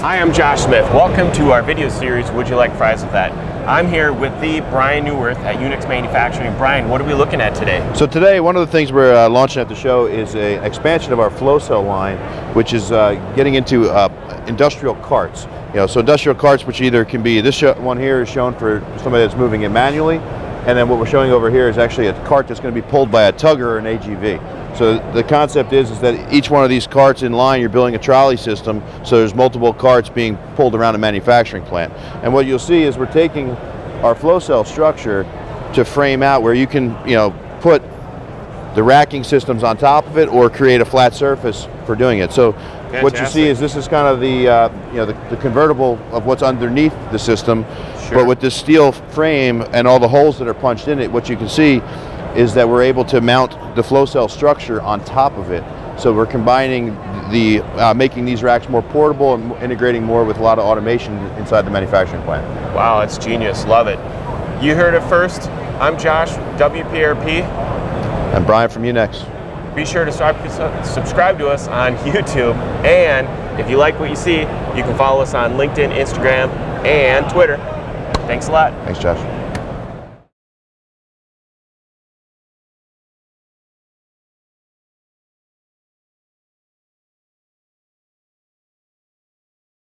Hi, I'm Josh Smith. Welcome to our video series, Would You Like Fries With That? I'm here with the Brian Neuwirth at Unex Manufacturing. Brian, what are we looking at today? So today, one of the things we're launching at the show is an expansion of our flow cell line, which is getting into industrial carts. So industrial carts, which either can be, this one here is shown for somebody that's moving it manually, and then what we're showing over here is actually a cart that's going to be pulled by a tugger or an AGV. So the concept is that each one of these carts in line, you're building a trolley system, so there's multiple carts being pulled around a manufacturing plant. And what you'll see is we're taking our flow cell structure to frame out where you can, put the racking systems on top of it or create a flat surface for doing it. So Fantastic. What you see is this is kind of the convertible of what's underneath the system. Sure. But with this steel frame and all the holes that are punched in it, what you can see is that we're able to mount the flow cell structure on top of it. So we're combining making these racks more portable and integrating more with a lot of automation inside the manufacturing plant. Wow, that's genius. Love it. You heard it first. I'm Josh, WPRP. I'm Brian from Unex. Be sure to subscribe to us on YouTube, and if you like what you see, you can follow us on LinkedIn, Instagram, and Twitter. Thanks a lot. Thanks, Josh.